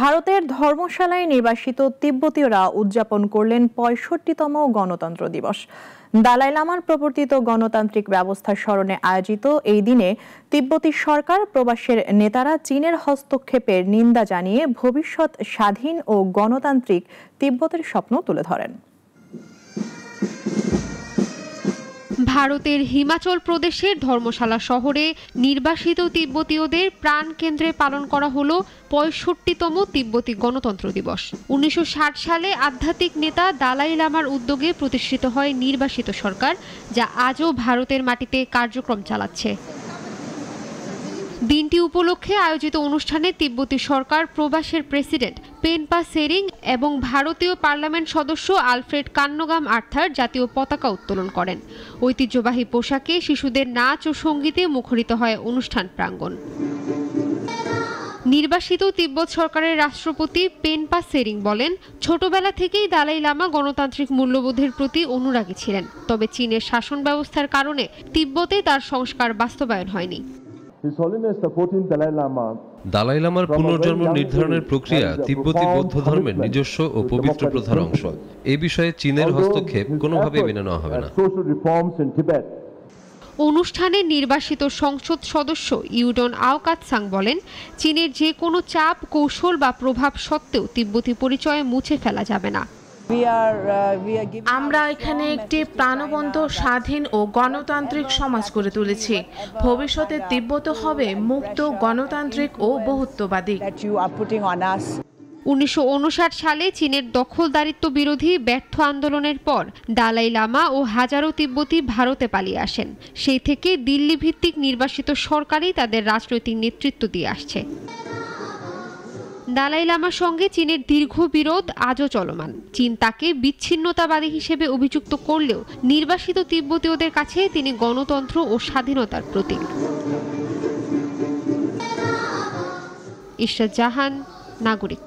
ভারতের ধর্মশালায় নির্বাসিত তিব্বতীয়রা উদযাপন করলেন ৬৫তম গণতন্ত্র দিবস। দালাই লামার প্রবর্তিত গণতান্ত্রিক ব্যবস্থার স্মরণে আয়োজিত এই দিনে তিব্বতী সরকার প্রবাসের নেতারা চীনের হস্তক্ষেপের নিন্দা জানিয়ে ভবিষ্যৎ স্বাধীন ও গণতান্ত্রিক তিব্বতের স্বপ্ন তুলে ধরেন। ভারতের হিমাচল প্রদেশের ধর্মশালা শহরে নির্বাসিত তিব্বতীয়দের প্রাণ কেন্দ্রে পালন করা হলো ৬৫তম তিব্বতী গণতন্ত্র দিবস। ১৯৬০ সালে আধ্যাত্মিক নেতা দালাই লামার উদ্যোগে প্রতিষ্ঠিত হয় নির্বাসিত সরকার, যা আজও ভারতের মাটিতে কার্যক্রম চালাচ্ছে। দিনটি উপলক্ষে আয়োজিত অনুষ্ঠানে তিব্বতী সরকার প্রবাসের প্রেসিডেন্ট পেনপা সেরিং এবং ভারতীয় পার্লামেন্ট সদস্য আলফ্রেড কান্নগাম আর্থার জাতীয় পতাকা উত্তোলন করেন। ঐতিহ্যবাহী পোশাকে শিশুদের নাচ ও সঙ্গীতে মুখরিত হয় অনুষ্ঠান প্রাঙ্গণ। নির্বাসিত তিব্বত সরকারের রাষ্ট্রপতি পেনপা সেরিং বলেন, ছোটবেলা থেকেই দালাই লামা গণতান্ত্রিক মূল্যবোধের প্রতি অনুরাগী ছিলেন, তবে চীনের শাসন ব্যবস্থার কারণে তিব্বতে তার সংস্কার বাস্তবায়ন হয়নি। দালাই লামার পুনর্জন্ম নির্ধারণের প্রক্রিয়া তিব্বতী বৌদ্ধ ধর্মের নিজস্ব ও পবিত্র প্রথার অংশ। এ বিষয়ে চীনের হস্তক্ষেপ কোনোভাবেই মেনে নেওয়া হবে না। অনুষ্ঠানে নির্বাসিত সংসদ সদস্য ইউডন আওকাতসাং বলেন, চীনের যে কোনো চাপ, কৌশল বা প্রভাব সত্ত্বেও তিব্বতী পরিচয় মুছে ফেলা যাবে না। আমরা এখানে একটি প্রাণবন্ত, স্বাধীন ও গণতান্ত্রিক সমাজ গড়ে তুলেছি। ভবিষ্যতে তিব্বত হবে মুক্ত, গণতান্ত্রিক ও বহুত্ববাদী। ১৯৫৯ সালে চীনের দখলদারিত্ব বিরোধী ব্যর্থ আন্দোলনের পর দালাই লামা ও হাজারো তিব্বতী ভারতে পালিয়ে আসেন। সেই থেকে দিল্লি ভিত্তিক নির্বাসিত সরকারই তাদের রাজনৈতিক নেতৃত্ব দিয়ে আসছে। দালাই লামার সঙ্গে চীনের দীর্ঘ বিরোধ আজও চলমান। চীন তাকে বিচ্ছিন্নতাবাদী হিসেবে অভিযুক্ত করলেও নির্বাসিত তিব্বতীয়দের কাছে তিনি গণতন্ত্র ও স্বাধীনতার প্রতীক। ইশরাত জাহান, নাগরিক।